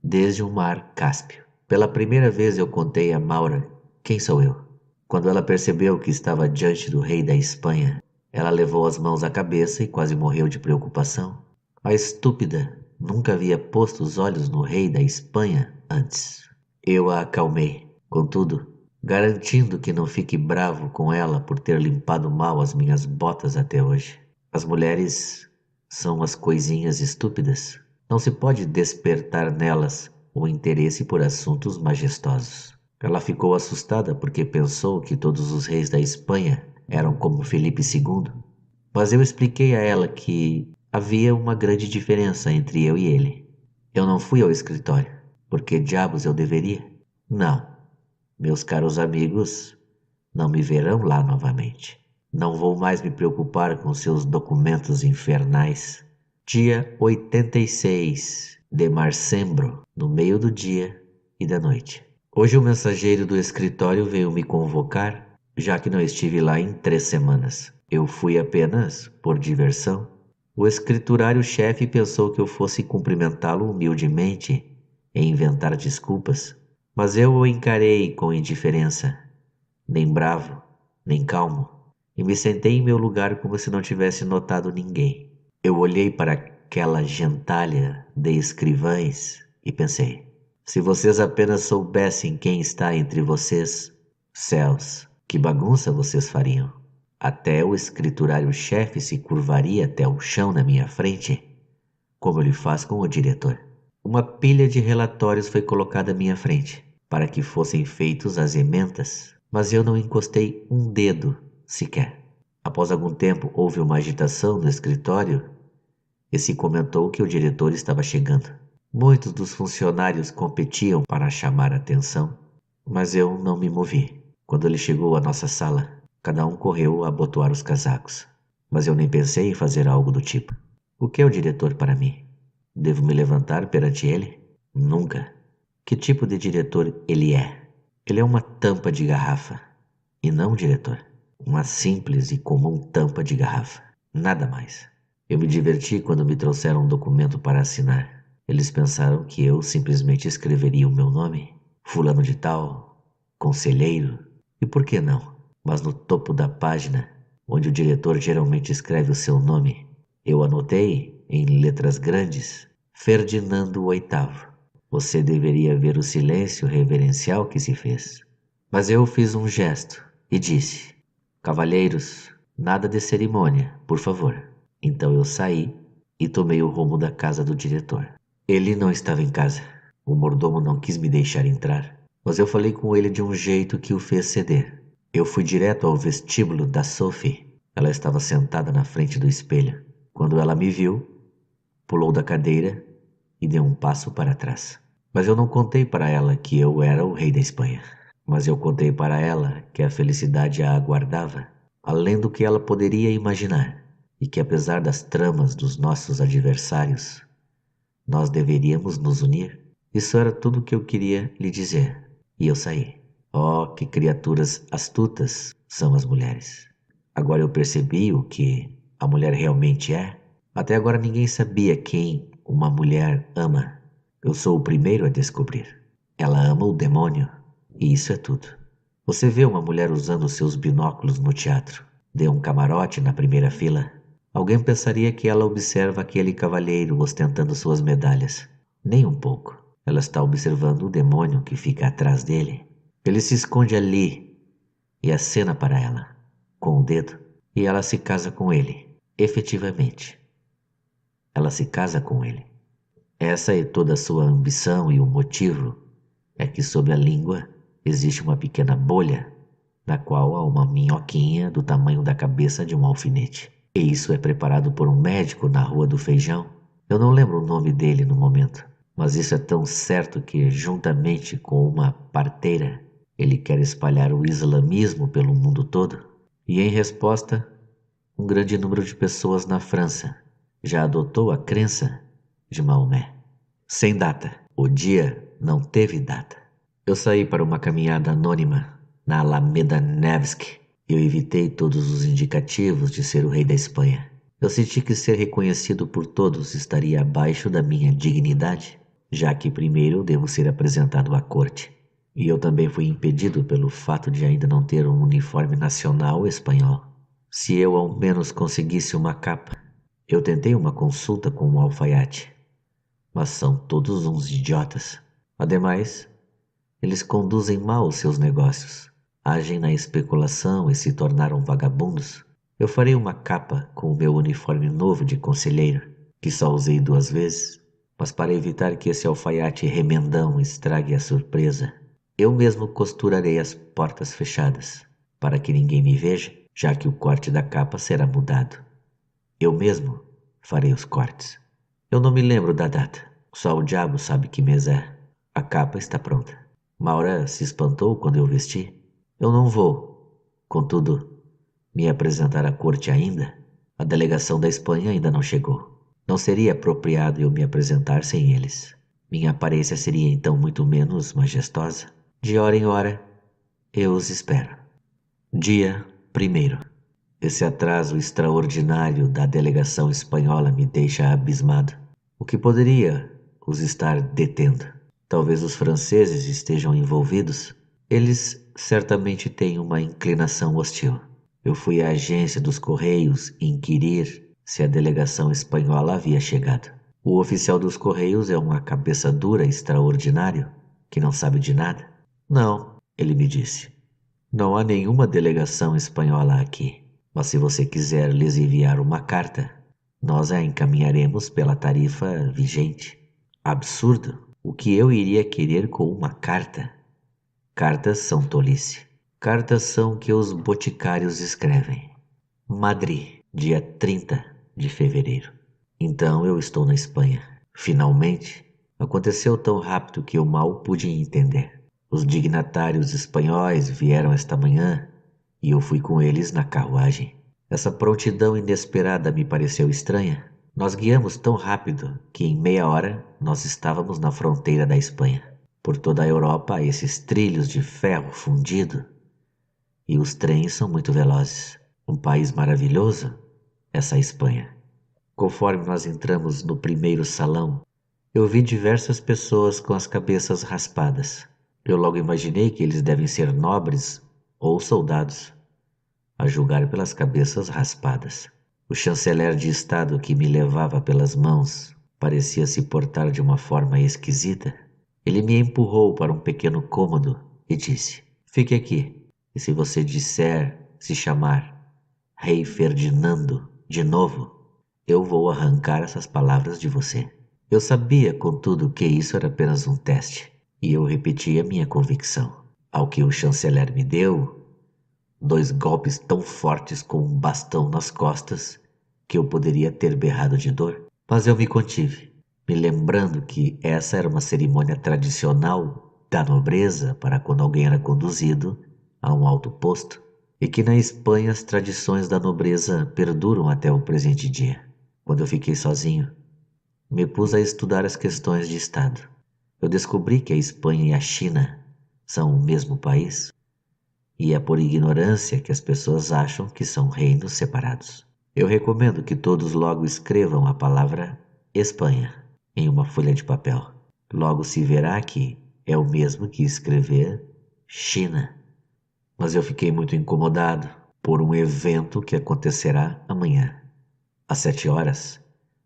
desde o mar Cáspio. Pela primeira vez eu contei a Maura quem sou eu. Quando ela percebeu que estava diante do rei da Espanha, ela levou as mãos à cabeça e quase morreu de preocupação. A estúpida nunca havia posto os olhos no rei da Espanha antes. Eu a acalmei, contudo, garantindo que não fique bravo com ela por ter limpado mal as minhas botas até hoje. As mulheres são as coisinhas estúpidas. Não se pode despertar nelas o interesse por assuntos majestosos. Ela ficou assustada porque pensou que todos os reis da Espanha eram como Felipe II. Mas eu expliquei a ela que havia uma grande diferença entre eu e ele. Eu não fui ao escritório. Por que diabos eu deveria? Não, meus caros amigos não me verão lá novamente. Não vou mais me preocupar com seus documentos infernais. Dia 86 de marçembro, no meio do dia e da noite. Hoje o mensageiro do escritório veio me convocar, já que não estive lá em 3 semanas. Eu fui apenas por diversão. O escriturário-chefe pensou que eu fosse cumprimentá-lo humildemente e inventar desculpas, mas eu o encarei com indiferença, nem bravo, nem calmo, e me sentei em meu lugar como se não tivesse notado ninguém. Eu olhei para aquela gentalha de escrivães e pensei: se vocês apenas soubessem quem está entre vocês, céus, que bagunça vocês fariam. Até o escriturário-chefe se curvaria até o chão na minha frente, como ele faz com o diretor. Uma pilha de relatórios foi colocada à minha frente, para que fossem feitos as emendas, mas eu não encostei um dedo sequer. Após algum tempo houve uma agitação no escritório e se comentou que o diretor estava chegando. Muitos dos funcionários competiam para chamar a atenção, mas eu não me movi. Quando ele chegou à nossa sala, cada um correu a abotoar os casacos, mas eu nem pensei em fazer algo do tipo. O que é o diretor para mim? Devo me levantar perante ele? Nunca. Que tipo de diretor ele é? Ele é uma tampa de garrafa, e não um diretor. Uma simples e comum tampa de garrafa. Nada mais. Eu me diverti quando me trouxeram um documento para assinar. Eles pensaram que eu simplesmente escreveria o meu nome, fulano de tal, conselheiro, e por que não? Mas no topo da página, onde o diretor geralmente escreve o seu nome, eu anotei, em letras grandes, Ferdinando VIII. Você deveria ver o silêncio reverencial que se fez. Mas eu fiz um gesto e disse: cavalheiros, nada de cerimônia, por favor. Então eu saí e tomei o rumo da casa do diretor. Ele não estava em casa. O mordomo não quis me deixar entrar, mas eu falei com ele de um jeito que o fez ceder. Eu fui direto ao vestíbulo da Sophie. Ela estava sentada na frente do espelho. Quando ela me viu, pulou da cadeira e dei um passo para trás. Mas eu não contei para ela que eu era o rei da Espanha. Mas eu contei para ela que a felicidade a aguardava, além do que ela poderia imaginar, e que apesar das tramas dos nossos adversários, nós deveríamos nos unir. Isso era tudo o que eu queria lhe dizer, e eu saí. Oh, que criaturas astutas são as mulheres! Agora eu percebi o que a mulher realmente é. Até agora ninguém sabia quem uma mulher ama. Eu sou o primeiro a descobrir. Ela ama o demônio, e isso é tudo. Você vê uma mulher usando seus binóculos no teatro, dê um camarote na primeira fila. Alguém pensaria que ela observa aquele cavalheiro ostentando suas medalhas. Nem um pouco. Ela está observando o demônio que fica atrás dele. Ele se esconde ali e acena para ela, com o dedo, e ela se casa com ele. Efetivamente, ela se casa com ele. Essa é toda a sua ambição, e o motivo é que sob a língua existe uma pequena bolha, na qual há uma minhoquinha do tamanho da cabeça de um alfinete. E isso é preparado por um médico na Rua do Feijão. Eu não lembro o nome dele no momento, mas isso é tão certo que, juntamente com uma parteira, ele quer espalhar o islamismo pelo mundo todo. E em resposta, um grande número de pessoas na França já adotou a crença de Maomé. Sem data. O dia não teve data. Eu saí para uma caminhada anônima na Alameda Nevsky. Eu evitei todos os indicativos de ser o rei da Espanha. Eu senti que ser reconhecido por todos estaria abaixo da minha dignidade, já que primeiro eu devo ser apresentado à corte. E eu também fui impedido pelo fato de ainda não ter um uniforme nacional espanhol. Se eu ao menos conseguisse uma capa. Eu tentei uma consulta com um alfaiate, mas são todos uns idiotas. Ademais, eles conduzem mal os seus negócios, agem na especulação e se tornaram vagabundos. Eu farei uma capa com o meu uniforme novo de conselheiro, que só usei 2 vezes, mas para evitar que esse alfaiate remendão estrague a surpresa, eu mesmo costurarei as portas fechadas, para que ninguém me veja, já que o corte da capa será mudado. Eu mesmo farei os cortes. Eu não me lembro da data, só o diabo sabe que mês é. A capa está pronta. Maura se espantou quando eu vesti. Eu não vou, contudo, me apresentar à corte ainda. A delegação da Espanha ainda não chegou. Não seria apropriado eu me apresentar sem eles. Minha aparência seria então muito menos majestosa. De hora em hora, eu os espero. Dia 1º. Esse atraso extraordinário da delegação espanhola me deixa abismado. O que poderia os estar detendo? Talvez os franceses estejam envolvidos. Eles certamente têm uma inclinação hostil. Eu fui à agência dos Correios inquirir se a delegação espanhola havia chegado. O oficial dos Correios é uma cabeça dura extraordinário, que não sabe de nada. Não, ele me disse. Não há nenhuma delegação espanhola aqui. Mas se você quiser lhes enviar uma carta, nós a encaminharemos pela tarifa vigente. Absurdo! O que eu iria querer com uma carta? Cartas são tolice. Cartas são que os boticários escrevem. Madrid, dia 30 de fevereiro. Então eu estou na Espanha. Finalmente, aconteceu tão rápido que eu mal pude entender. Os dignatários espanhóis vieram esta manhã e eu fui com eles na carruagem. Essa prontidão inesperada me pareceu estranha. Nós guiamos tão rápido que em meia hora nós estávamos na fronteira da Espanha. Por toda a Europa há esses trilhos de ferro fundido e os trens são muito velozes. Um país maravilhoso, essa Espanha. Conforme nós entramos no primeiro salão, eu vi diversas pessoas com as cabeças raspadas. Eu logo imaginei que eles devem ser nobres ou soldados, a julgar pelas cabeças raspadas. O chanceler de Estado que me levava pelas mãos parecia se portar de uma forma esquisita. Ele me empurrou para um pequeno cômodo e disse: "Fique aqui, e se você disser se chamar Rei Ferdinando de novo, eu vou arrancar essas palavras de você." Eu sabia, contudo, que isso era apenas um teste, e eu repetia minha convicção. Ao que o chanceler me deu 2 golpes tão fortes com um bastão nas costas que eu poderia ter berrado de dor. Mas eu me contive. me lembrando que essa era uma cerimônia tradicional da nobreza para quando alguém era conduzido a um alto posto, e que na Espanha as tradições da nobreza perduram até o presente dia. Quando eu fiquei sozinho, me pus a estudar as questões de Estado. Eu descobri que a Espanha e a China são o mesmo país, e é por ignorância que as pessoas acham que são reinos separados. Eu recomendo que todos logo escrevam a palavra Espanha em uma folha de papel. Logo se verá que é o mesmo que escrever China. Mas eu fiquei muito incomodado por um evento que acontecerá amanhã. Às 7 horas,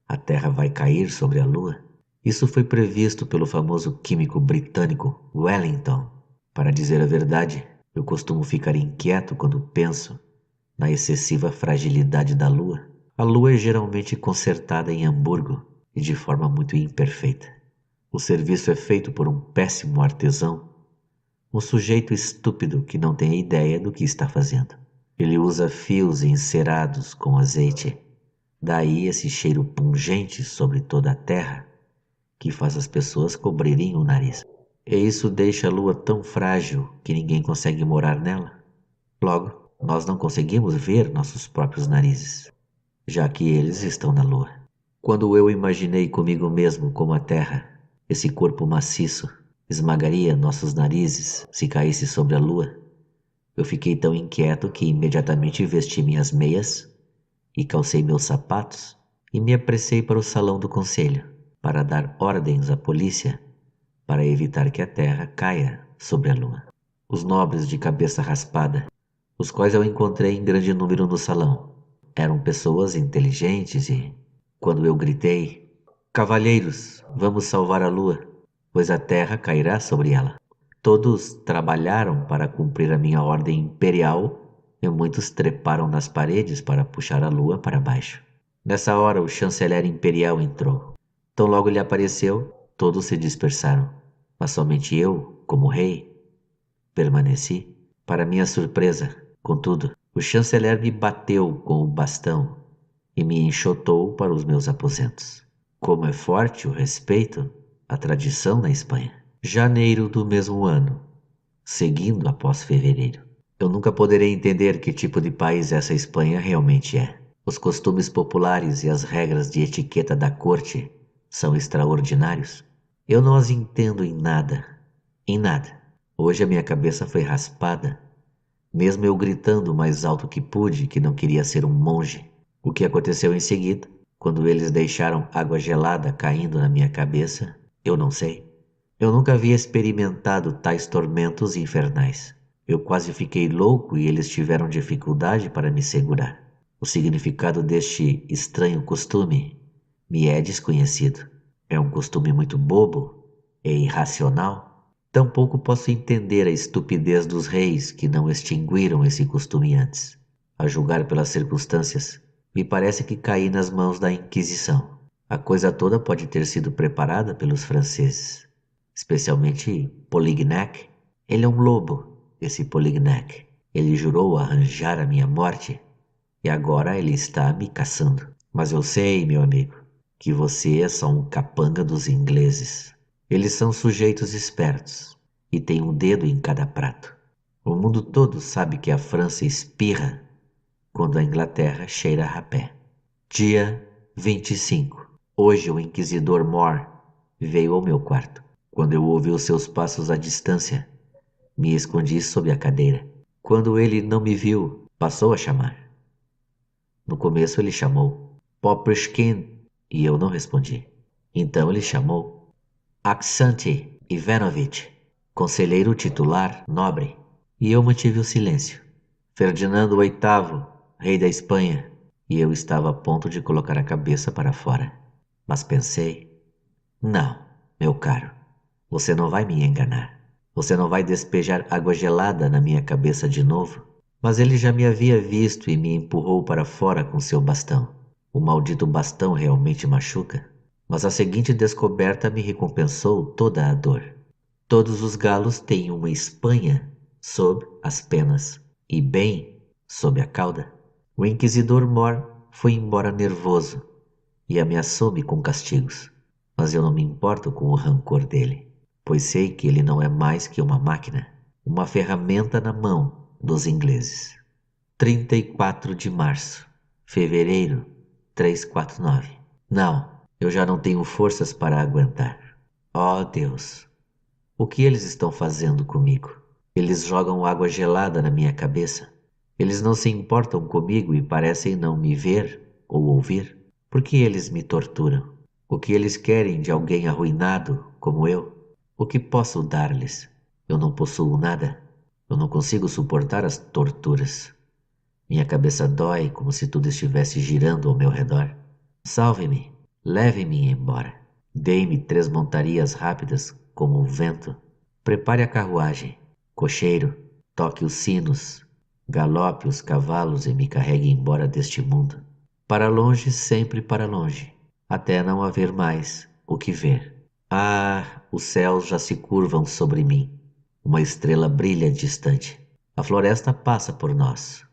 a Terra vai cair sobre a Lua. Isso foi previsto pelo famoso químico britânico Wellington. Para dizer a verdade, eu costumo ficar inquieto quando penso na excessiva fragilidade da Lua. A Lua é geralmente consertada em Hamburgo e de forma muito imperfeita. O serviço é feito por um péssimo artesão, um sujeito estúpido que não tem ideia do que está fazendo. Ele usa fios encerados com azeite. Daí esse cheiro pungente sobre toda a terra que faz as pessoas cobrirem o nariz. E isso deixa a Lua tão frágil que ninguém consegue morar nela. Logo, nós não conseguimos ver nossos próprios narizes, já que eles estão na Lua. Quando eu imaginei comigo mesmo como a Terra, esse corpo maciço, esmagaria nossos narizes se caísse sobre a Lua, eu fiquei tão inquieto que imediatamente vesti minhas meias e calcei meus sapatos e me apressei para o salão do conselho para dar ordens à polícia para evitar que a Terra caia sobre a Lua. Os nobres de cabeça raspada, os quais eu encontrei em grande número no salão, eram pessoas inteligentes e, quando eu gritei, cavalheiros, vamos salvar a Lua, pois a Terra cairá sobre ela. Todos trabalharam para cumprir a minha ordem imperial e muitos treparam nas paredes para puxar a Lua para baixo. Nessa hora o chanceler imperial entrou. Tão logo ele apareceu, todos se dispersaram, mas somente eu, como rei, permaneci. Para minha surpresa, contudo, o chanceler me bateu com o bastão e me enxotou para os meus aposentos. Como é forte o respeito à tradição na Espanha. Janeiro do mesmo ano, seguindo após fevereiro. Eu nunca poderei entender que tipo de país essa Espanha realmente é. Os costumes populares e as regras de etiqueta da corte são extraordinários. Eu não as entendo em nada. Em nada. Hoje a minha cabeça foi raspada, mesmo eu gritando o mais alto que pude que não queria ser um monge. O que aconteceu em seguida, quando eles deixaram água gelada caindo na minha cabeça, eu não sei. Eu nunca havia experimentado tais tormentos infernais. Eu quase fiquei louco e eles tiveram dificuldade para me segurar. O significado deste estranho costume me é desconhecido. É um costume muito bobo e irracional. Tampouco posso entender a estupidez dos reis que não extinguiram esse costume antes. A julgar pelas circunstâncias, me parece que caí nas mãos da Inquisição. A coisa toda pode ter sido preparada pelos franceses, especialmente Polignac. Ele é um lobo, esse Polignac. Ele jurou arranjar a minha morte e agora ele está me caçando. Mas eu sei, meu amigo, que você é só um capanga dos ingleses. Eles são sujeitos espertos e têm um dedo em cada prato. O mundo todo sabe que a França espirra quando a Inglaterra cheira a rapé. Dia 25. Hoje o inquisidor More veio ao meu quarto. Quando eu ouvi os seus passos à distância, me escondi sob a cadeira. Quando ele não me viu, passou a chamar. No começo ele chamou Poprushkin e eu não respondi. Então ele chamou Aksantij Ivanovich, conselheiro titular nobre, e eu mantive o silêncio. Ferdinando VIII, rei da Espanha, e eu estava a ponto de colocar a cabeça para fora. Mas pensei, não, meu caro, você não vai me enganar. Você não vai despejar água gelada na minha cabeça de novo. Mas ele já me havia visto e me empurrou para fora com seu bastão. O maldito bastão realmente machuca. Mas a seguinte descoberta me recompensou toda a dor. Todos os galos têm uma espanha sob as penas e bem sob a cauda. O inquisidor More foi embora nervoso e ameaçou-me com castigos. mas eu não me importo com o rancor dele, pois sei que ele não é mais que uma máquina, uma ferramenta na mão dos ingleses. 34 de março, fevereiro 349. Não, eu já não tenho forças para aguentar. Oh Deus, o que eles estão fazendo comigo? Eles jogam água gelada na minha cabeça. Eles não se importam comigo e parecem não me ver ou ouvir. Por que eles me torturam? O que eles querem de alguém arruinado como eu? O que posso dar-lhes? Eu não possuo nada. Eu não consigo suportar as torturas. Minha cabeça dói como se tudo estivesse girando ao meu redor. Salve-me, leve-me embora. Dê-me 3 montarias rápidas como o vento. Prepare a carruagem. Cocheiro, toque os sinos. Galope os cavalos e me carregue embora deste mundo. Para longe, sempre para longe, até não haver mais o que ver. Ah, os céus já se curvam sobre mim. Uma estrela brilha distante. A floresta passa por nós,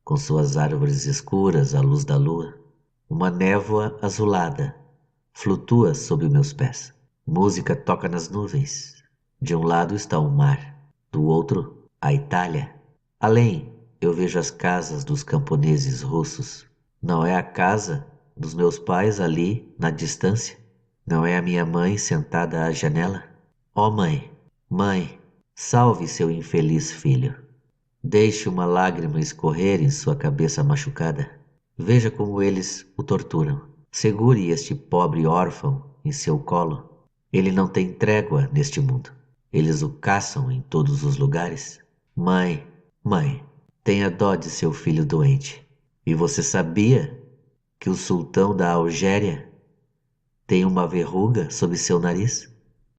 com suas árvores escuras à luz da lua. Uma névoa azulada flutua sob meus pés. Música toca nas nuvens. De um lado está o mar, do outro, a Itália. Além, eu vejo as casas dos camponeses russos. Não é a casa dos meus pais ali na distância? Não é a minha mãe sentada à janela? Ó mãe, mãe, salve seu infeliz filho. Deixe uma lágrima escorrer em sua cabeça machucada. Veja como eles o torturam. Segure este pobre órfão em seu colo. Ele não tem trégua neste mundo. Eles o caçam em todos os lugares. Mãe, mãe, tenha dó de seu filho doente. E você sabia que o sultão da Algéria tem uma verruga sob seu nariz?